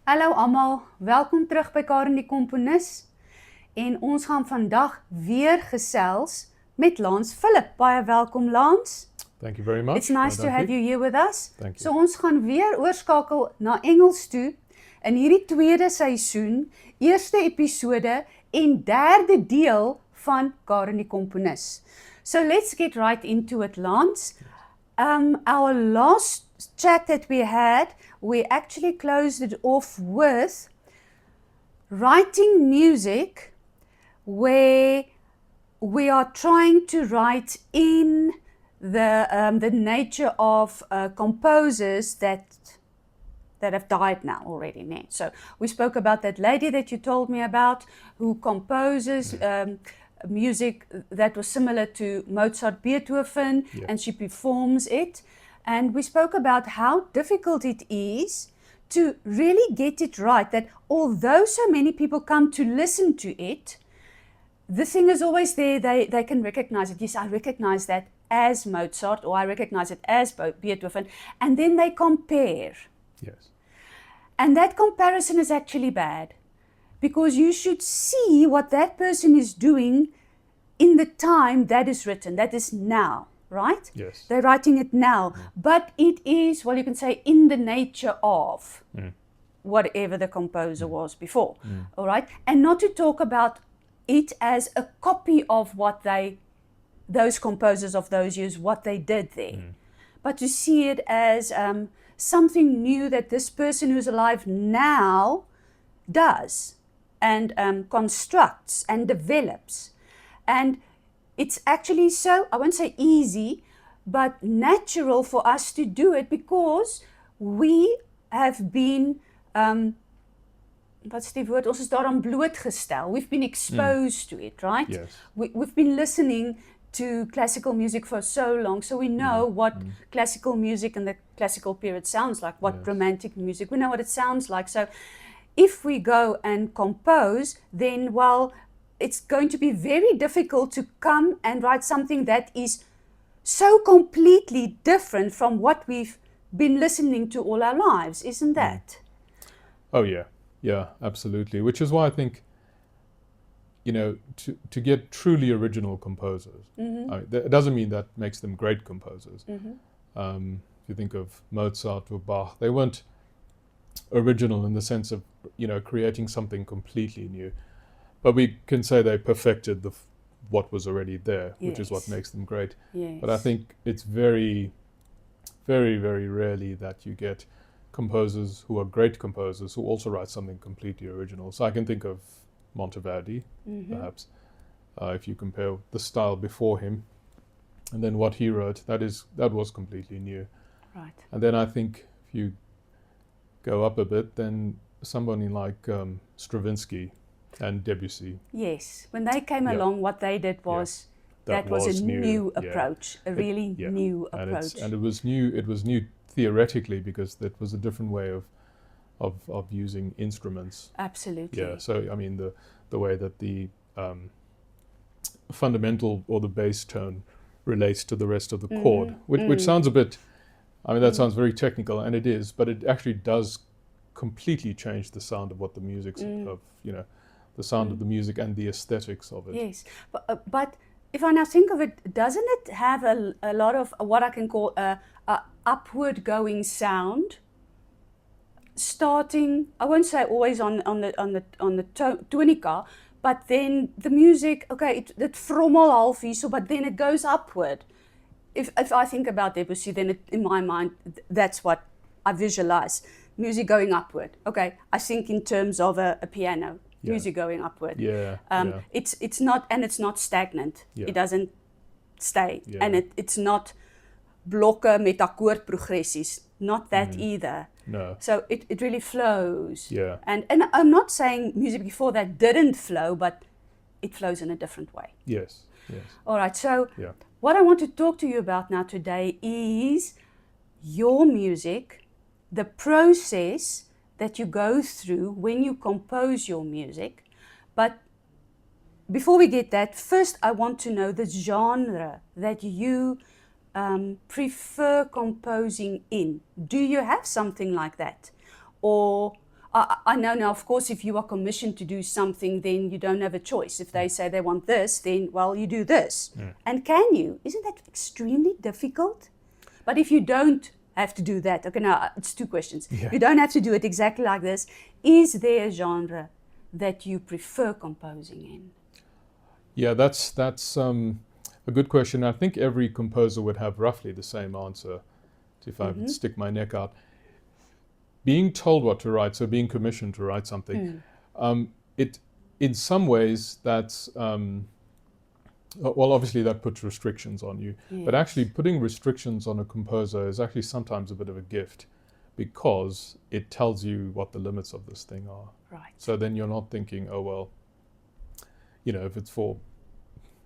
Hallo almal, welkom terug by die Komponis. En ons gaan vandag weer gesels met Phillip. Baie welkom Lance. Thank you very much. It's nice to have you here with us. Thank you. So ons gaan weer oorskakel na Engels toe in hierdie tweede seisoen, eerste episode en derde deel van die Komponis. So let's get right into it, Lance. Our last chat that we had, we actually closed it off with writing music where we are trying to write in the nature of composers that have died now already. So we spoke about that lady that you told me about who composes music that was similar to Mozart, Beethoven, and she performs it. And we spoke about how difficult it is to really get it right, that although so many people come to listen to it, the thing is always there, they can recognize it. Yes, I recognize that as Mozart, or I recognize it as Beethoven, and then they compare. Yes. And that comparison is actually bad, because you should see what that person is doing in the time that is written, that is now. Right? Yes. They're writing it now, but it is, well, you can say, in the nature of whatever the composer was before, all right? And not to talk about it as a copy of what those composers of those years, what they did there, but to see it as something new that this person who's alive now does and constructs and develops. And it's actually so, I won't say easy, but natural for us to do it because we have been, what's die woord, ons is daaraan blootgestel. We've been exposed to it, right? Yes. We've been listening to classical music for so long, so we know what classical music and the classical period sounds like, what romantic music, we know what it sounds like. So if we go and compose, then, well, it's going to be very difficult to come and write something that is so completely different from what we've been listening to all our lives, isn't that? Oh yeah, absolutely. Which is why I think, to get truly original composers, it doesn't mean that makes them great composers. If you think of Mozart or Bach, they weren't original in the sense of, creating something completely new. But we can say they perfected what was already there, which is what makes them great. Yes. But I think it's very, very, very rarely that you get composers who are great composers who also write something completely original. So I can think of Monteverdi, perhaps, if you compare the style before him and then what he wrote, that was completely new. Right. And then I think if you go up a bit, then somebody like Stravinsky and Debussy. Yes, when they came along, what they did was that was a new approach, a really new approach. And it was new. It was new theoretically because that was a different way of using instruments. Absolutely. Yeah. So I mean the way that the fundamental or the bass tone relates to the rest of the chord, which sounds a bit. I mean that sounds very technical, and it is, but it actually does completely change the sound of what the music's of the sound of the music and the aesthetics of it. Yes, but if I now think of it, doesn't it have a lot of what I can call a upward going sound? Starting, I won't say always on the tonica, but then the music, okay, it frommel half hierso, but then it goes upward. If I think about Debussy, then in my mind, that's what I visualize. Music going upward. Okay, I think in terms of a piano. Music going upward. It's not stagnant. It doesn't stay. And it's not blokke met akkoordprogressies. Not that either. No. So it really flows. Yeah. And I'm not saying music before that didn't flow, but it flows in a different way. Yes. All right, so what I want to talk to you about now today is your music, the process that you go through when you compose your music. But before we get that, first I want to know the genre that you prefer composing in. Do you have something like that? Or I know now, of course, if you are commissioned to do something, then you don't have a choice. If they say they want this, then, well, you do this. And can you? Isn't that extremely difficult? But if you don't have to do that, okay, now it's two questions. Yeah. You don't have to do it exactly like this. Is there a genre that you prefer composing in? Yeah, that's a good question. I think every composer would have roughly the same answer if I would stick my neck out. Being told what to write, so being commissioned to write something, it in some ways that's well, obviously that puts restrictions on you, Yes. but actually putting restrictions on a composer is actually sometimes a bit of a gift, because it tells you what the limits of this thing are. Right. So then you're not thinking, oh well, you know, if it's for,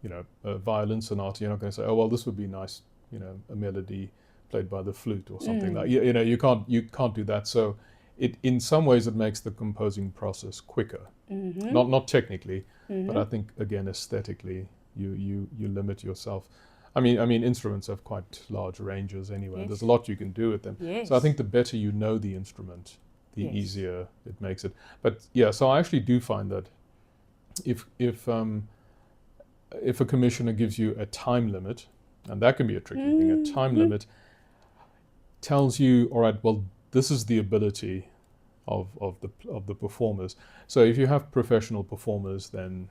you know, a violin sonata, you're not going to say, oh well, this would be nice, you know, a melody played by the flute or something like, you know, you can't do that. So it, in some ways, it makes the composing process quicker. Not technically, but I think again aesthetically, you limit yourself. I mean, instruments have quite large ranges anyway. Yes. There's a lot you can do with them. Yes. So I think the better you know the instrument, the easier it makes it. But yeah, so I actually do find that if a commissioner gives you a time limit, and that can be a tricky thing, a time limit tells you, all right, well, this is the ability of the performers. So if you have professional performers, then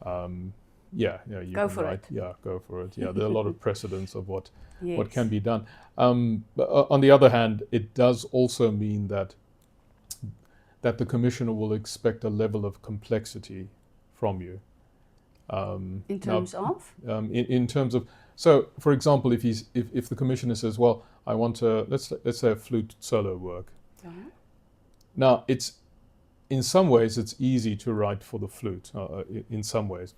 you Go can for write. it. Yeah, go for it. Yeah, there are a lot of precedents of what Yes. can be done. But on the other hand, it does also mean that the commissioner will expect a level of complexity from you. In terms of? In terms of, so for example, if the commissioner says, well, I want let's say a flute solo work. Now it's, in some ways it's easy to write for the flute. In some ways,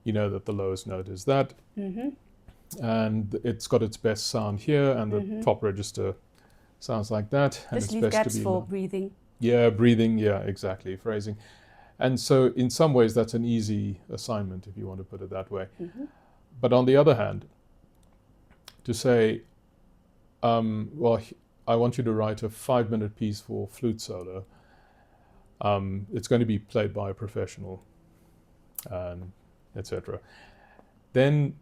you know that the lowest note is that, and it's got its best sound here, and the top register sounds like that, and Just it's leave best gaps to be for breathing. Yeah, breathing. Yeah, exactly. Phrasing. And so in some ways that's an easy assignment, if you want to put it that way. But on the other hand, to say, well, I want you to write a 5-minute piece for flute solo. It's going to be played by a professional, and etc. Then,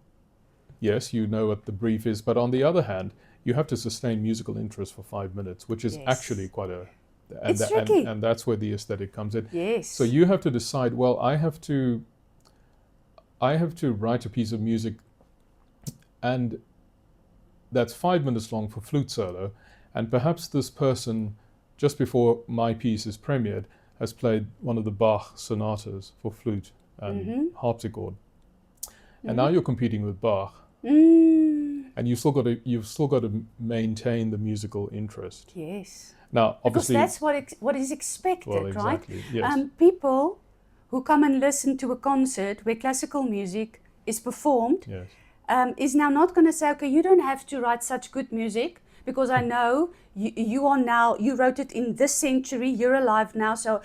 yes, you know what the brief is, but on the other hand, you have to sustain musical interest for 5 minutes, which is actually quite a... It's tricky. And that's where the aesthetic comes in. Yes. So you have to decide, well, I have to write a piece of music, and that's 5 minutes long for flute solo, and perhaps this person, just before my piece is premiered, has played one of the Bach sonatas for flute and harpsichord. And now you're competing with Bach. And you've still got to maintain the musical interest. Yes. Now, obviously, because that's what is expected, well, exactly, right? yes. People who come and listen to a concert where classical music is performed yes. Is now not going to say, okay, you don't have to write such good music, because I know you wrote it in this century, you're alive now, so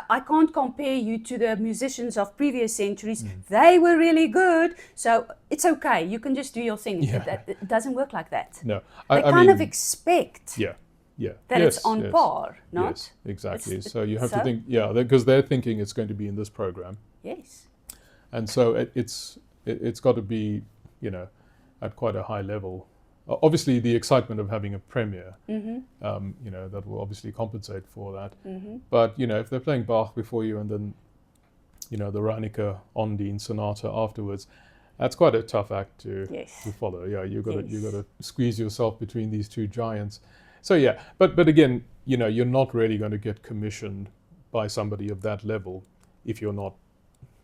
I can't compare you to the musicians of previous centuries. They were really good, so it's okay, you can just do your thing. Yeah. It doesn't work like that. No, They I kind mean, of expect that it's on par, not? Yes, exactly. So you have so? to think, because they're thinking it's going to be in this program. Yes. And so it's got to be, at quite a high level. Obviously, the excitement of having a premiere, that will obviously compensate for that. But, if they're playing Bach before you and then, the Reinecke Ondine sonata afterwards, that's quite a tough act to follow. Yeah, you've got to squeeze yourself between these two giants. So yeah, but again, you're not really going to get commissioned by somebody of that level if you're not,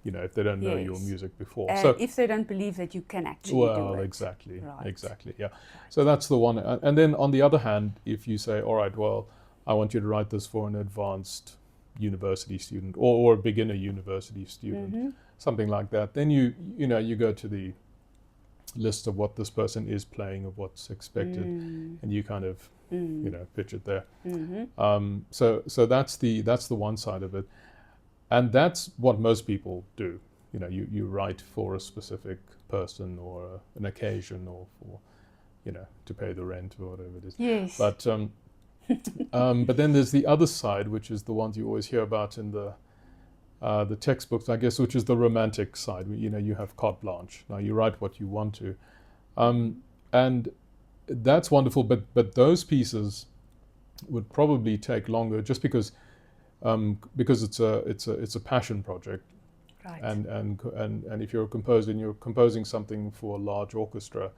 if they don't know your music before. So if they don't believe that you can actually do it. Exactly, right. Exactly, yeah. So that's the one. And then on the other hand, if you say, all right, well, I want you to write this for an advanced university student or a beginner university student, something like that, then you go to the list of what this person is playing, of what's expected, and you kind of pitch it there. So that's the one side of it, and that's what most people do. You write for a specific person or an occasion, or for to pay the rent or whatever it is. Yes. But But then there's the other side, which is the ones you always hear about in the textbooks, I guess, which is the romantic side. You know, you have carte blanche. Now you write what you want to, and that's wonderful. But those pieces would probably take longer, just because it's a passion project. Right. And if you're a composer and you're composing something for a large orchestra,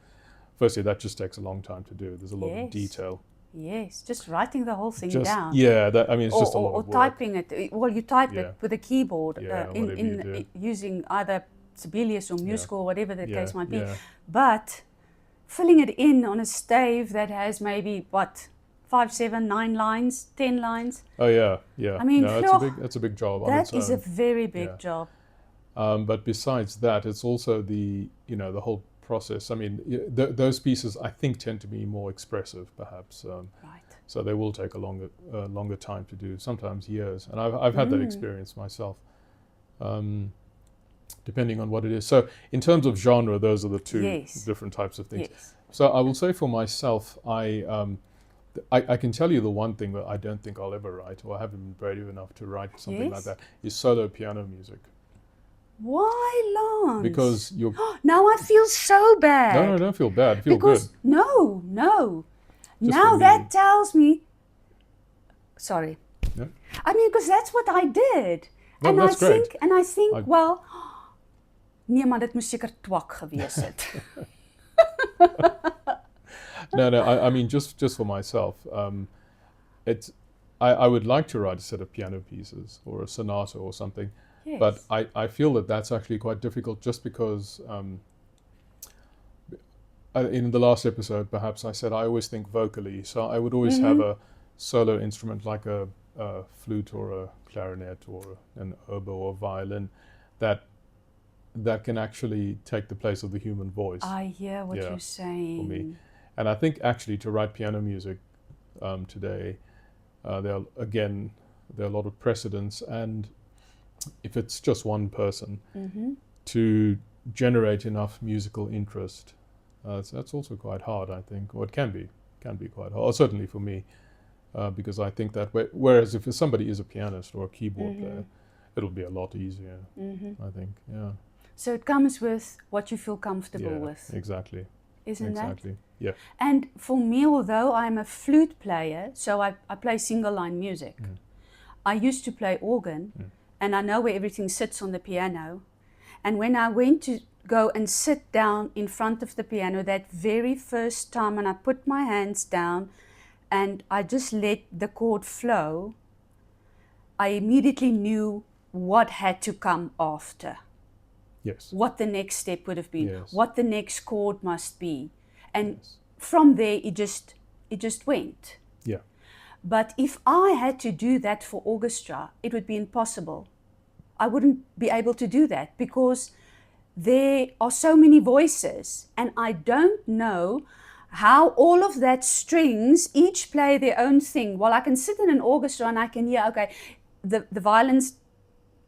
firstly that just takes a long time to do. There's a lot of detail. Yes, just writing the whole thing down. Yeah, it's just a lot or of work. typing it. Well, you type it with a keyboard in using either Sibelius or Musical or whatever the case might be. Yeah. But filling it in on a stave that has maybe 5, 7, 9 lines, 10 lines. Oh yeah. I mean, that's a big job. That is a very big job. But besides that, it's also the whole process. I mean, those pieces I think tend to be more expressive, perhaps. Right. So they will take a longer time to do, sometimes years. And I've had that experience myself, depending on what it is. So in terms of genre, those are the two different types of things. Yes. So I will say for myself, I can tell you the one thing that I don't think I'll ever write, or I haven't been brave enough to write something like that, is solo piano music. Why, Lance? Because you're... Now I feel so bad. No, don't feel bad. Feel because, good. No. Just now that tells me... Sorry. Yeah. I mean, because that's what I did. No, and, that's I think, well... Nee, maar dit moes seker twak gewees het. No, I mean, just for myself, I would like to write a set of piano pieces or a sonata or something, but I feel that that's actually quite difficult, just because in the last episode, perhaps I said I always think vocally, so I would always have a solo instrument like a flute or a clarinet or an oboe or violin that can actually take the place of the human voice. I hear what you're saying. For me. And I think actually to write piano music today, there are a lot of precedents, and if it's just one person, to generate enough musical interest, that's also quite hard, I think, or it can be quite hard, or certainly for me, because I think that whereas if somebody is a pianist or a keyboard player, it'll be a lot easier, I think, So it comes with what you feel comfortable with. Exactly. Isn't exactly. that? Yeah. And for me, although I'm a flute player, so I play single line music, I used to play organ, and I know where everything sits on the piano. And when I went to go and sit down in front of the piano that very first time, and I put my hands down and I just let the chord flow, I immediately knew what had to come after. Yes. What the next step would have been, what the next chord must be. And from there, it just went. Yeah. But if I had to do that for orchestra, it would be impossible. I wouldn't be able to do that because there are so many voices, and I don't know how all of that strings each play their own thing. Well, I can sit in an orchestra and I can hear, okay, the violins,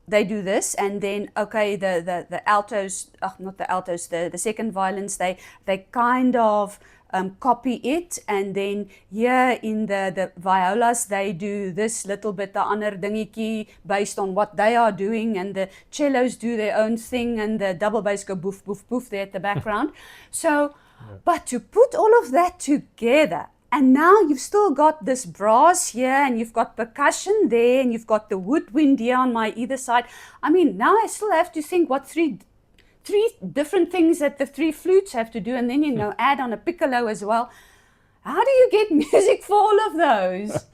they do this, and then okay, the altos, not the altos, the second violins, they kind of copy it, and then here in the violas they do this little bit, the ander dingetjie based on what they are doing, and the cellos do their own thing, and the double bass go boof boof boof there at the background. So, but to put all of that together. And now you've still got this brass here, and you've got percussion there, and you've got the woodwind here on my either side. I mean, now I still have to think what three different things that the 3 flutes have to do, and then, add on a piccolo as well. How do you get music for all of those?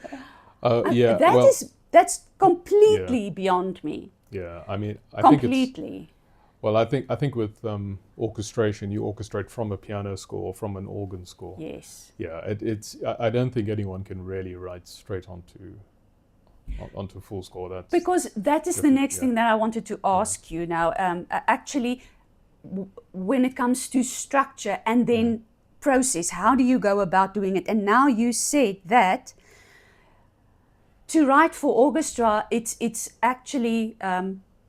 That's completely beyond me. Yeah, I mean, I completely. I think with orchestration, you orchestrate from a piano score or from an organ score. Yes. Yeah, I don't think anyone can really write straight onto full score. Because that is the next thing that I wanted to ask you now. Actually, when it comes to structure and then process, how do you go about doing it? And now you said that to write for orchestra, it's actually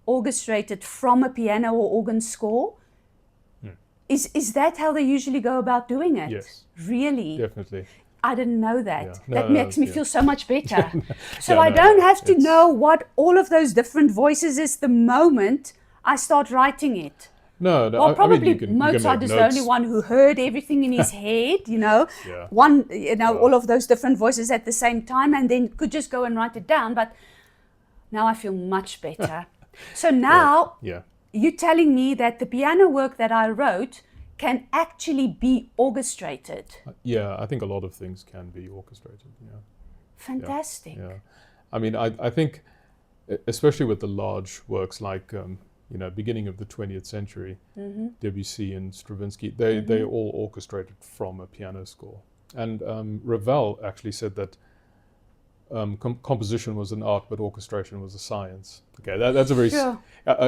orchestrated from a piano or organ score. Is that how they usually go about doing it? Yes. Really? Definitely. I didn't know that. Yeah. That No, makes me yeah. feel so much better. So Yeah, I no, don't have to it's- know what all of those different voices is the moment I start writing it. No, Well, I mean, probably you can Mozart make is the only notes. one who heard everything in his head, Yeah. all of those different voices at the same time, and then could just go and write it down. But now I feel much better. So now Yeah. you're telling me that the piano work that I wrote can actually be orchestrated. Yeah, I think a lot of things can be orchestrated. Yeah. Fantastic. Yeah. I mean, I think, especially with the large works like, beginning of the 20th century, Debussy and Stravinsky, they all orchestrated from a piano score. And Ravel actually said that composition was an art, but orchestration was a science. Okay, that's a very. Sure.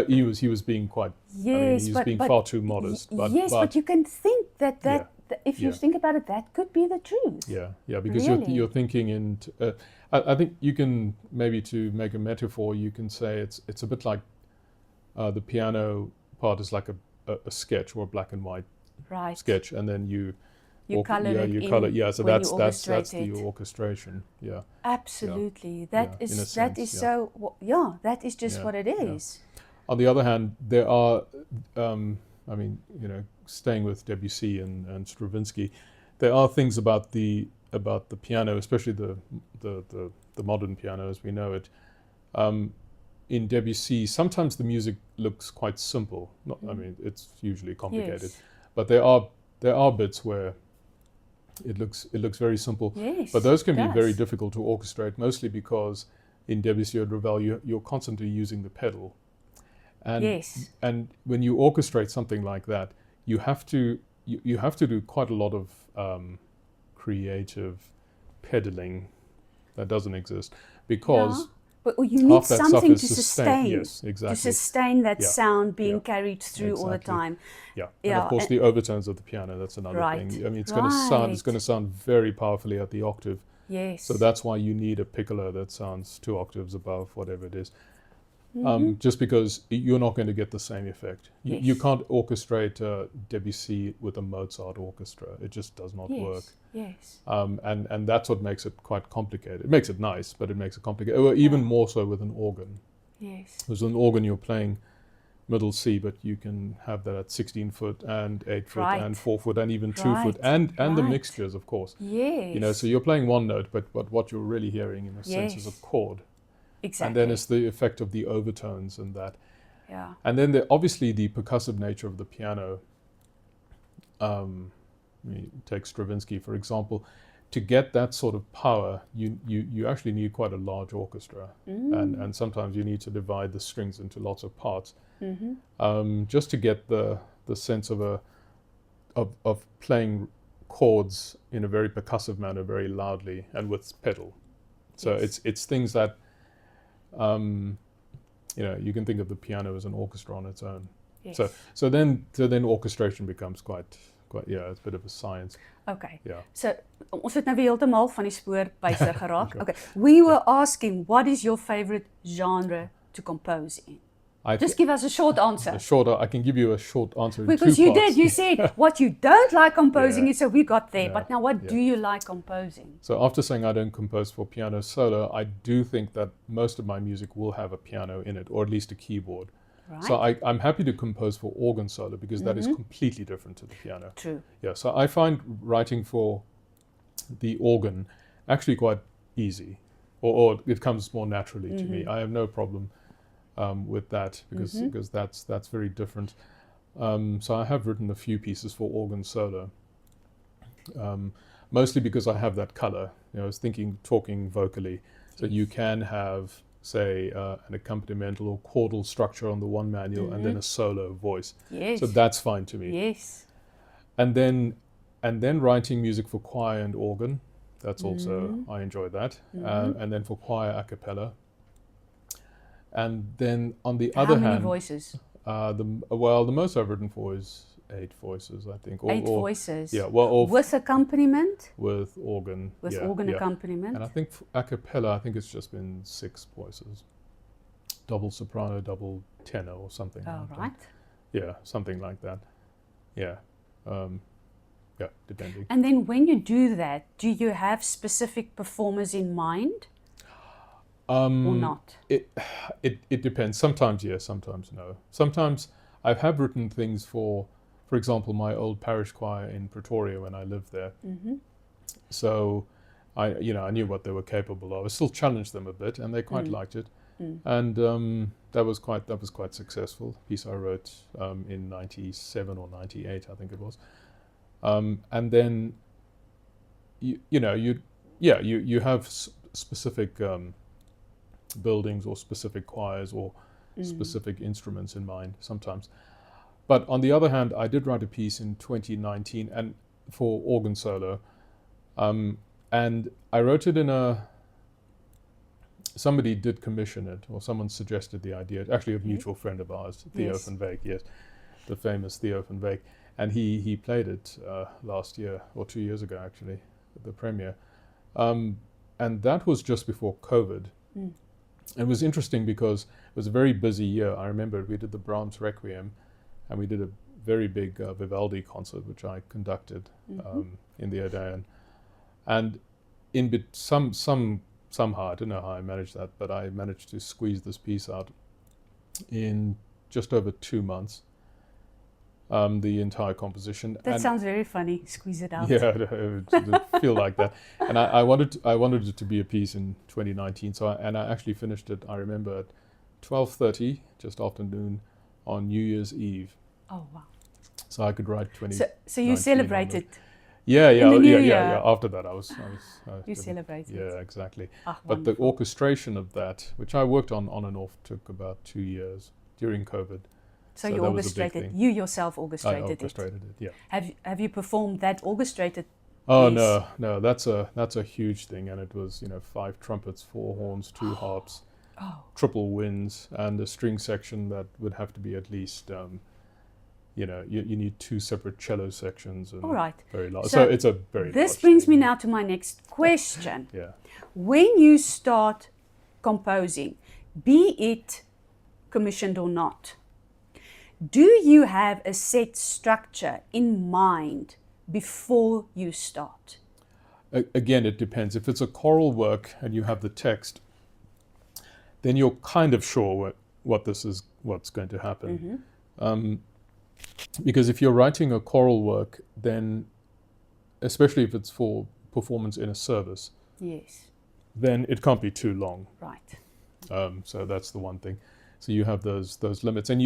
He was being quite. I mean, Yes, he was being far too modest. but you can think that Yeah. if you Yeah. think about it, that could be the truth. Yeah, because Really? you're thinking in. I think you can maybe, to make a metaphor, you can say it's a bit like the piano part is like a sketch or a black and white Right. sketch, and then you color it you in color. Yeah, so when that's you that's orchestrate the it. orchestration. Yeah. Absolutely. Yeah, That in a is sense, yeah. so yeah, that is just Yeah, what it yeah. is. On the other hand, there are, I mean, staying with Debussy and Stravinsky, there are things about the piano, especially the modern piano as we know it. In Debussy, sometimes the music looks quite simple. I mean, it's usually complicated, Yes. but there are bits where it looks very simple. Yes. But those can it be very does. difficult to orchestrate, mostly because in Debussy or Ravel, you're constantly using the pedal. And, Yes. and when you orchestrate something like that, you have to do quite a lot of creative pedaling that doesn't exist, because But you need half that stuff something is to sustain. sustain. Yes, To exactly. sustain that Yeah. sound being Yeah. carried through all the Exactly. time. Yeah. And Yeah, of course, the overtones of the piano, that's another Right. thing. I mean, it's Right. going to sound very powerfully at the octave. Yes. So that's why you need a piccolo that sounds 2 octaves above whatever it is. Just because you're not going to get the same effect. Yes. You can't orchestrate Debussy with a Mozart orchestra. It just does not work. Yes. And that's what makes it quite complicated. It makes it nice, but it makes it complicated. Or even more so with an organ. Yes. With an organ, you're playing middle C, but you can have that at 16 foot and 8 foot Right. and 4 foot and even 2 foot, Right. and the Right. mixtures, of course. Yes. So you're playing one note, but what you're really hearing in a sense is a Yes. chord. Exactly. And then it's the effect of the overtones and that. Yeah. And then obviously the percussive nature of the piano. Take Stravinsky, for example. To get that sort of power, you actually need quite a large orchestra. And sometimes you need to divide the strings into lots of parts. Just to get the sense of playing chords in a very percussive manner, very loudly and with pedal. So Yes. it's things that you can think of the piano as an orchestra on its own. Yes. So then orchestration becomes quite it's a bit of a science. Okay. Yeah. So ons het nou weer heeltemal van die spoor byse geraak. Okay. We were asking, what is your favorite genre to compose in? Just give us a short answer. I can give you a short answer in Because 2 you parts. did. You said what you don't like composing Yeah. is, so we got there. Yeah. But now, what Yeah. do you like composing? So after saying I don't compose for piano solo, I do think that most of my music will have a piano in it, or at least a keyboard. Right. So I'm happy to compose for organ solo, because that is completely different to the piano. True. Yeah, so I find writing for the organ actually quite easy, or it comes more naturally to me. I have no problem with that, because that's very different. So I have written a few pieces for organ solo, mostly because I have that color. I was talking vocally, so you can have, say, an accompanimental or chordal structure on the one manual, and then a solo voice. Yes. So that's fine to me. Yes. And then writing music for choir and organ, that's also, I enjoy that. And then for choir a cappella. And then on the other How many hand, voices? the most I've written for is 8 voices, I think. 8 voices. Yeah, well, with accompaniment. with organ. With yeah, organ yeah. accompaniment. And I think a cappella, I think it's just been 6 voices, double soprano, double tenor, or something. All like right. that. Yeah, something like that. Yeah. yeah, depending. And then when you do that, do you have specific performers in mind or not? It depends. Sometimes yes, sometimes no. Sometimes I have written things for example, my old parish choir in Pretoria when I lived there. So I knew what they were capable of. I still challenged them a bit, and they quite liked it. And that was quite successful. Piece I wrote in '97 or '98, I think it was. And then you have specific buildings or specific choirs or specific instruments in mind sometimes. But on the other hand, I did write a piece in 2019 and for organ solo, and I wrote it somebody did commission it, or someone suggested the idea. Actually, a mutual friend of ours, Theo Yes. van Wyk, yes, the famous Theo van Wyk, and he played it last year or 2 years ago, actually, at the premiere, and that was just before COVID. It was interesting because it was a very busy year. I remember we did the Brahms Requiem, and we did a very big Vivaldi concert, which I conducted in the Odeon. And somehow, I don't know how I managed that, but I managed to squeeze this piece out in just over 2 months, the entire composition. That sounds very funny. Squeeze it out. Yeah, it did feel like that. And I wanted it to be a piece in 2019. So I actually finished it, I remember, at 12:30, just after noon, on New Year's Eve. Oh, wow. So I could write 20. So you celebrated. Yeah. In the new year. Yeah. After that, I You celebrated. Yeah, exactly. Ah, But the wonderful. orchestration of that, which I worked on and off, took about 2 years during COVID. So so you that was a big orchestrated. thing. You yourself I orchestrated orchestrated it. Yeah. Have you performed that orchestrated? Oh Yes. no, that's a huge thing, and it was 5 trumpets, 4 horns, 2 harps, triple winds, and a string section that would have to be at least you need 2 separate cello sections and All right. very large. So So it's a very This large brings me thing. now to my next question. Yeah. When you start composing, be it commissioned or not, do you have a set structure in mind before you start? Again, it depends. If it's a choral work and you have the text, then you're kind of sure what's going to happen. Because if you're writing a choral work, then, especially if it's for performance in a service, Yes. then it can't be too long. Right. So that's the one thing. So you have those limits, and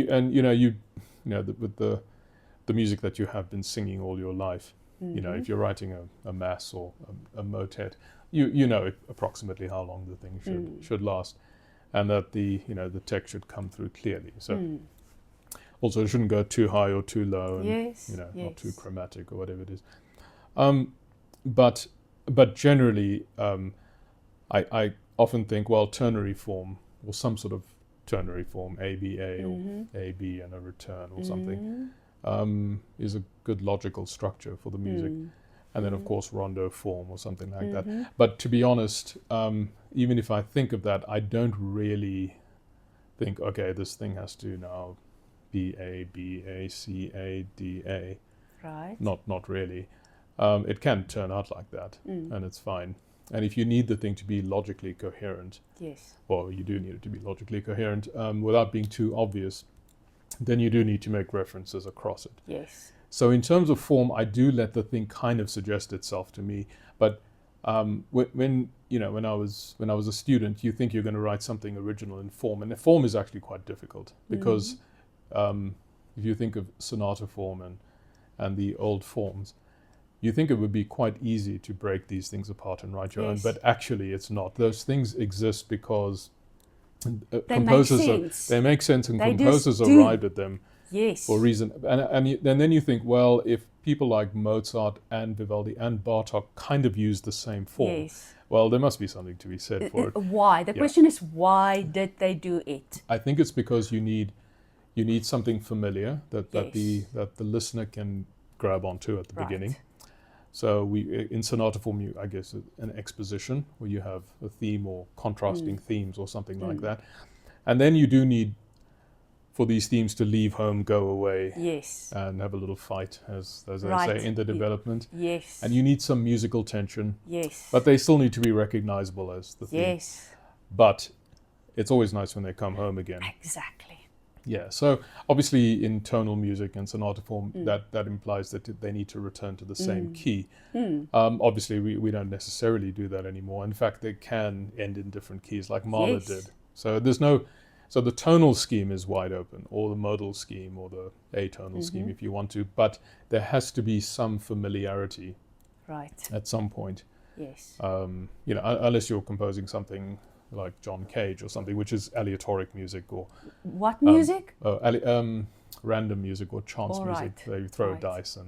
with the music that you have been singing all your life. If you're writing a mass or a motet, you know approximately how long the thing should last, and that the text should come through clearly. So also it shouldn't go too high or too low, and Yes. not too chromatic or whatever it is. But generally, I often think, well, ternary form or some sort of ternary form, ABA or AB and a return or something, is a good logical structure for the music. And then, of course, rondo form or something like that. But to be honest, even if I think of that, I don't really think, okay, this thing has to now be A, B, A, C, A, D, A. Right. Not really. It can turn out like that, and it's fine. And if you need the thing to be logically coherent, Yes. or you do need it to be logically coherent, without being too obvious, then you do need to make references across it. Yes. So in terms of form, I do let the thing kind of suggest itself to me. But when I was a student, you think you're going to write something original in form, and the form is actually quite difficult because if you think of sonata form and the old forms, you think it would be quite easy to break these things apart and write your own, but actually it's not. Those things exist because composers they make sense, and composers arrived at them for a reason. And then you think, well, if people like Mozart and Vivaldi and Bartok kind of use the same form, well, there must be something to be said for it. Why? The question is, why did they do it? I think it's because you need something familiar that the listener can grab onto at the beginning. So in sonata form, I guess an exposition where you have a theme or contrasting themes or something like that. And then you do need for these themes to leave home, go away, Yes. and have a little fight, as they Right. say, in the development. Yes. And you need some musical tension, Yes. but they still need to be recognizable as the theme. Yes. But it's always nice when they come home again. Exactly. Yeah, so obviously in tonal music and sonata form, that implies that they need to return to the same key. Obviously, we don't necessarily do that anymore. In fact, they can end in different keys, like Mahler Yes. did. So so the tonal scheme is wide open, or the modal scheme, or the atonal scheme, if you want to. But there has to be some familiarity Right. at some point. Yes. Unless you're composing something like John Cage or something, which is aleatoric music, or What music? random music or chance All music. right. They throw Right. dice,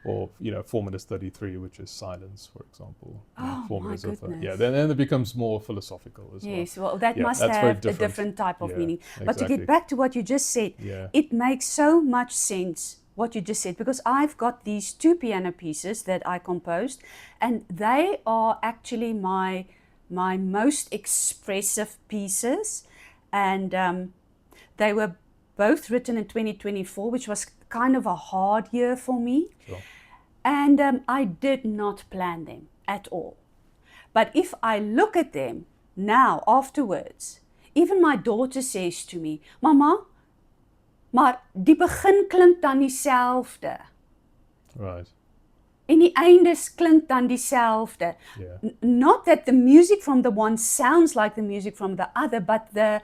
or 4:33, which is silence, for example. Oh, 4 my minutes goodness. then it becomes more philosophical as well. Yes, well, that Yeah, must that's have very a different. different type of Yeah, meaning. But to exactly. get back to what you just said, Yeah. it makes so much sense what you just said, because I've got these 2 piano pieces that I composed, and they are actually my most expressive pieces, and they were both written in 2024, which was kind of a hard year for me. Sure. And I did not plan them at all. But if I look at them now, afterwards, even my daughter says to me, Mama, maar die begin klink dan dieselfde. Right. En die eindes klink dan dieselfde. Yeah. Not that the music from the one sounds like the music from the other, but the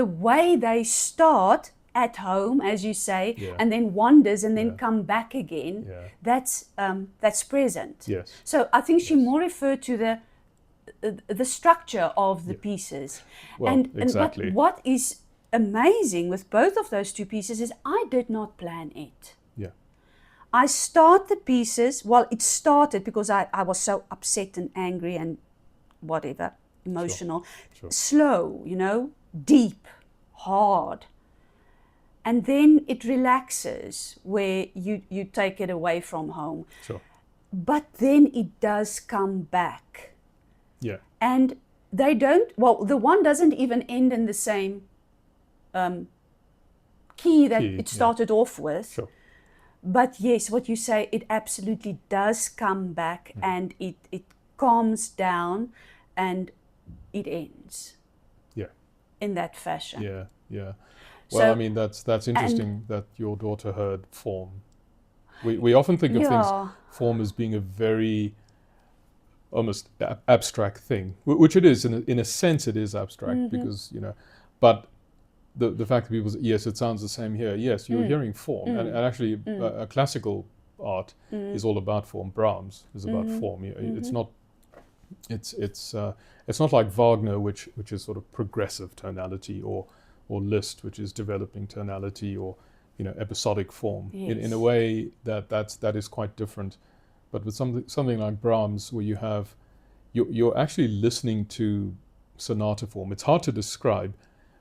way they start at home, as you say, Yeah. and then wanders and then Yeah. come back again. Yeah. That's present. Yes. So I think she more referred to the structure of the pieces. Well, and exactly. but what is amazing with both of those 2 pieces is I did not plan it. Yeah. I start the pieces, well, it started because I was so upset and angry and whatever, emotional. Sure. Slow, deep, hard. And then it relaxes where you take it away from home. Sure. But then it does come back. Yeah. And they don't, well, the one doesn't even end in the same key that Key, it started off with. Sure. But yes, what you say, it absolutely does come back, and it calms down and it ends. Yeah. In that fashion. Yeah. Yeah. Well, So- I mean, that's interesting that your daughter heard form. We often think of things, form, as being a very almost abstract thing, which it is. In a sense, it is abstract because, but the fact that people say, yes, it sounds the same here. Yes, you're hearing form. And actually, a classical art is all about form. Brahms is about form. It's not. It's not like Wagner, which is sort of progressive tonality, or Liszt, which is developing tonality, or episodic form. Yes. In a way that is quite different. But with something like Brahms, where you're actually listening to sonata form. It's hard to describe,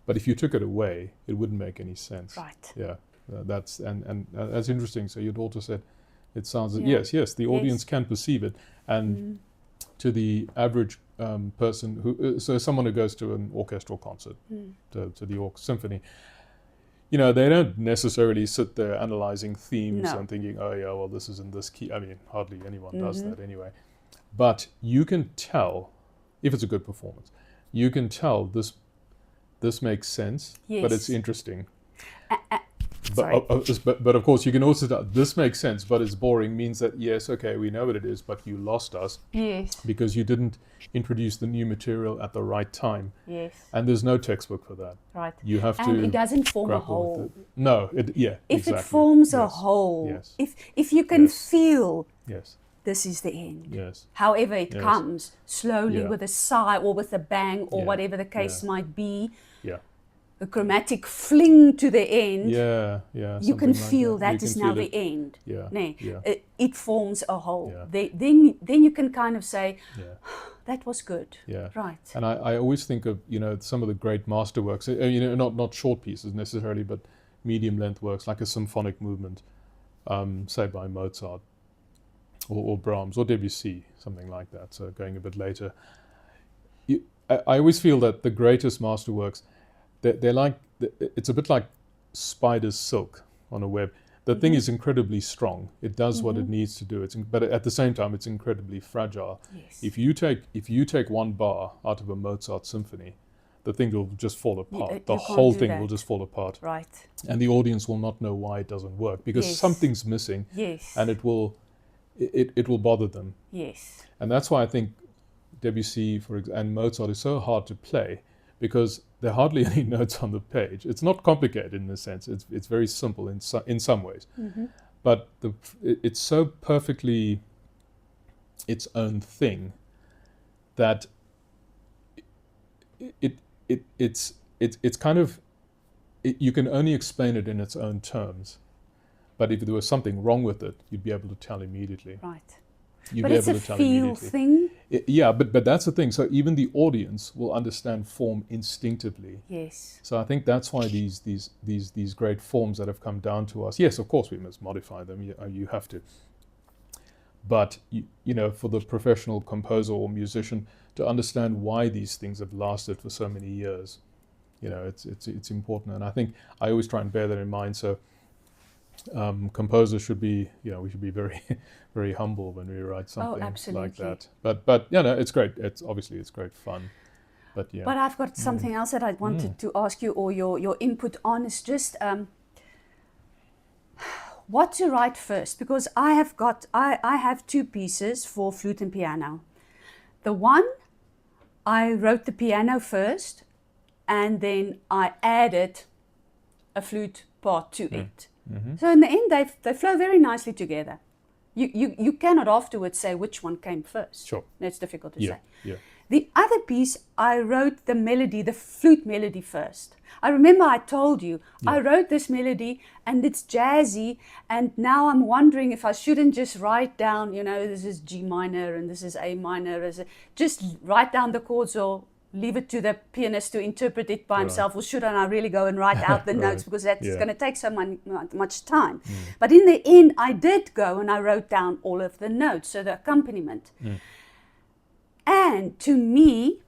but if you took it away, it wouldn't make any sense. Right. Yeah, that's that's interesting. So your daughter said, it sounds yes, the audience Yes. can perceive it, and to the average person so someone who goes to an orchestral concert, to the symphony, they don't necessarily sit there analyzing themes and thinking, oh yeah, well, this is in this key. I mean, hardly anyone does that anyway. But you can tell, if it's a good performance, you can tell this makes sense, but it's Yes. interesting. Sorry. But of course, you can also tell this makes sense, but it's boring, means that, yes, okay, we know what it is, but you lost us Yes. because you didn't introduce the new material at the right time. Yes. And there's no textbook for that. Right. You have And to it doesn't form a grapple with whole. it. No, If exactly. it forms a Yes. whole, Yes. if you can Yes. feel Yes, this is the end. yes, However it Yes. comes, slowly Yeah. with a sigh or with a bang or Yeah. whatever the case Yeah. might be, yeah, a chromatic fling to the end, yeah. you can something like feel You that can is now feel it. the end. Yeah, Nee, yeah. it forms a whole. Yeah. Then you can kind of say, Yeah. that was good. Yeah. Right. And I always think of some of the great masterworks. Not short pieces necessarily, but medium length works like a symphonic movement, say by Mozart, or Brahms or Debussy, something like that. So going a bit later, I always feel that the greatest masterworks, they're like it's a bit like spider's silk on a web. The thing is incredibly strong. It does what it needs to do. But at the same time, it's incredibly fragile. Yes. If you take one bar out of a Mozart symphony, the thing will just fall apart. The you can't whole do thing that. will just fall apart. Right. And the audience will not know why it doesn't work, because Yes. something's missing, Yes. and it will bother them. Yes. And that's why I think Debussy and Mozart is so hard to play, because there are hardly any notes on the page. It's not complicated in a sense. It's very simple in some ways. But it's so perfectly its own thing that it's kind of, you can only explain it in its own terms. But if there was something wrong with it, you'd be able to tell immediately. Right. You'd But be it's able a to tell feel immediately. thing. Yeah, but that's the thing. So even the audience will understand form instinctively. Yes. So I think that's why these great forms that have come down to us. Yes, of course we must modify them. You have to. But for the professional composer or musician to understand why these things have lasted for so many years, it's important. And I think I always try and bear that in mind. So composers should be, we should be very, very humble when we write something like that. But it's great. It's great fun. But yeah. But I've got something else that I wanted to ask you, or your input on, is just what to write first, because I have two pieces for flute and piano. The one, I wrote the piano first, and then I added a flute part to it. So in the end, they flow very nicely together. You cannot afterwards say which one came first. Sure. That's difficult to say. Yeah. The other piece, I wrote the melody, the flute melody first. I remember I told you, I wrote this melody and it's jazzy, and now I'm wondering if I shouldn't just write down, this is G minor and this is A minor, just write down the chords, or leave it to the pianist to interpret it by himself, or should I really go and write out the notes, because that's going to take so much time. But in the end, I did go and I wrote down all of the notes, so the accompaniment. And to me,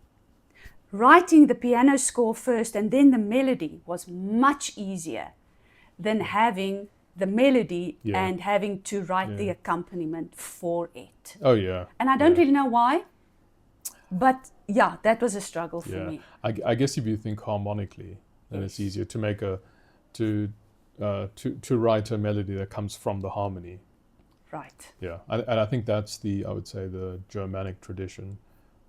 writing the piano score first and then the melody was much easier than having the melody and having to write the accompaniment for it. Oh yeah. And I don't really know why, but yeah, that was a struggle for me. I guess if you think harmonically, then it's easier to make to write a melody that comes from the harmony. Right. Yeah, and I think that's I would say the Germanic tradition,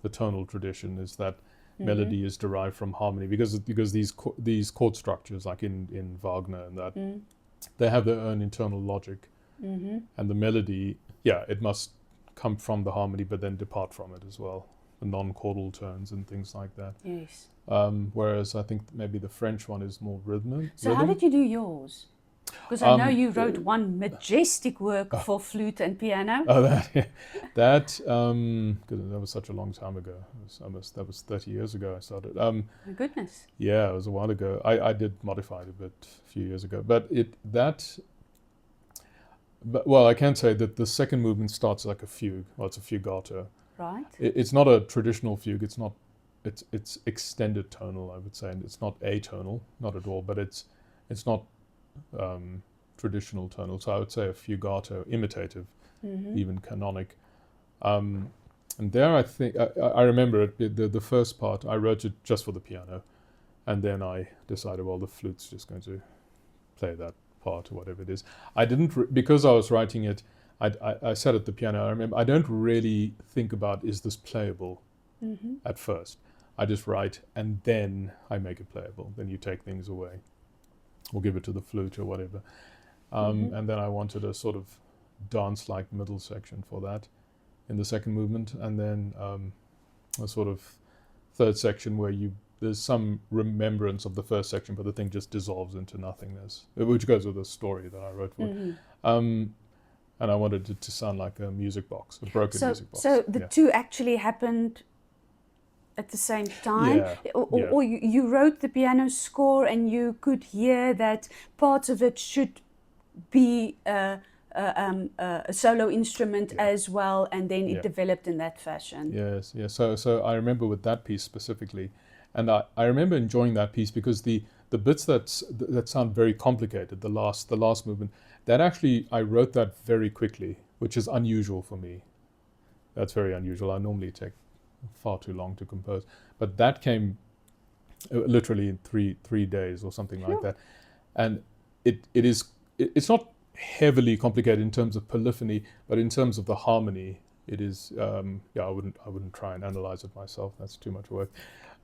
the tonal tradition, is that melody is derived from harmony, because these chord structures, like in Wagner and that, they have their own internal logic, and the melody, it must come from the harmony, but then depart from it as well, the non-chordal tones and things like that. Yes. Whereas I think maybe the French one is more rhythm. So how did you do yours? Because I know you wrote one majestic work for flute and piano. Oh, that was such a long time ago. That was 30 years ago I started. My goodness. Yeah, it was a while ago. I did modify it a bit a few years ago. But I can say that the second movement starts like a fugue. Well, it's a fugato. Right. It's not a traditional fugue. It's not. It's extended tonal, I would say, and it's not atonal, not at all. But it's not traditional tonal. So I would say a fugato, imitative, even canonic. And there, I think I remember the first part. I wrote it just for the piano, and then I decided, well, the flute's just going to play that part or whatever it is. I didn't because I was writing it. I sat at the piano. I remember I don't really think about, is this playable at first. I just write and then I make it playable. Then you take things away or give it to the flute or whatever. And then I wanted a sort of dance-like middle section for that in the second movement, and then a sort of third section where there's some remembrance of the first section, but the thing just dissolves into nothingness, which goes with the story that I wrote for it. And I wanted it to sound like a music box, a broken music box. So the two actually happened at the same time? Or you wrote the piano score and you could hear that parts of it should be a solo instrument as well, and then it developed in that fashion. Yes. So I remember with that piece specifically, and I remember enjoying that piece because the the bits that sound very complicated, the last movement, that actually I wrote that very quickly, which is unusual for me. That's very unusual. I normally take far too long to compose, but that came literally in three days or something like that, and it's not heavily complicated in terms of polyphony, but in terms of the harmony, it is. I wouldn't try and analyze it myself. That's too much work.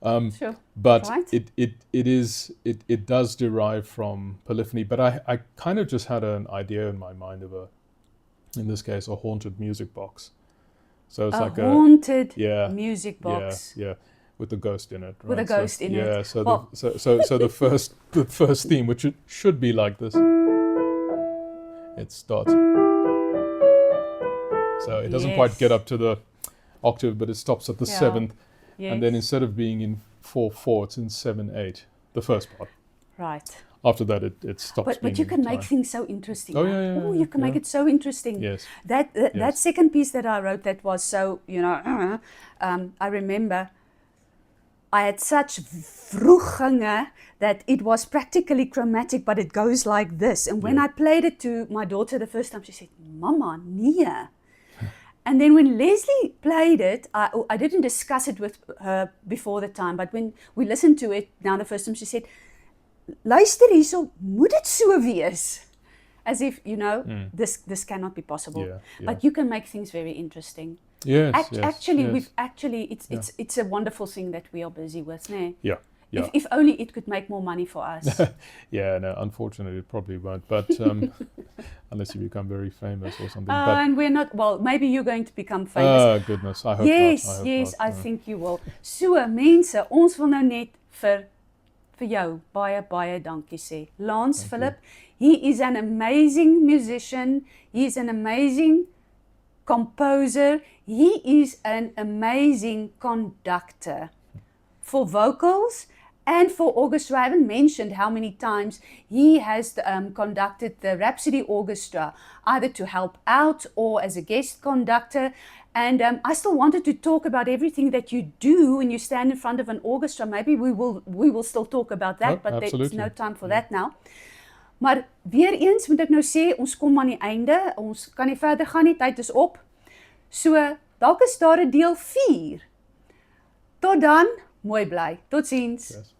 But Right. it does derive from polyphony. But I kind of just had an idea in my mind of in this case, a haunted music box. So it's like haunted a music box. Yeah, with a ghost in it. Right? With a ghost in it. Yeah. So the first theme, which it should be like this, it starts. So it doesn't quite get up to the octave, but it stops at the seventh, and then instead of being in 4/4, it's in 7/8. The first part. Right. After that, it stops. But you can make things so interesting. Oh yeah. You can make it so interesting. Yes. That second piece that I wrote, that was so, I remember I had such vroeginge that it was practically chromatic, but it goes like this. And when I played it to my daughter the first time, she said, "Mama, nee." And then when Leslie played it, I didn't discuss it with her before the time, but when we listened to it now the first time, she said, "Luister hierso, moet dit so wees?" As if, this cannot be possible. But you can make things very interesting. Yes, Actually, it's a wonderful thing that we are busy with, né? Yeah. If only it could make more money for us. No, unfortunately it probably won't, but unless you become very famous or something. And we're not, well, maybe you're going to become famous. Oh, goodness, I hope yes, not. I think you will. So, mense, ons wil nou net vir jou baie dankie sê. Lance Phillip, he is an amazing musician, he is an amazing composer, he is an amazing conductor for vocals and for orchestra. I haven't mentioned how many times he has conducted the Rhapsody Orchestra, either to help out or as a guest conductor. And I still wanted to talk about everything that you do when you stand in front of an orchestra. Maybe we will still talk about that, but there's no time for that now. Maar weer eens moet ek nou sê, ons kom aan die einde, ons kan nie verder gaan nie, tyd is op. So, dalk is daar 'n deel 4. Tot dan, mooi bly. Totsiens. Yes.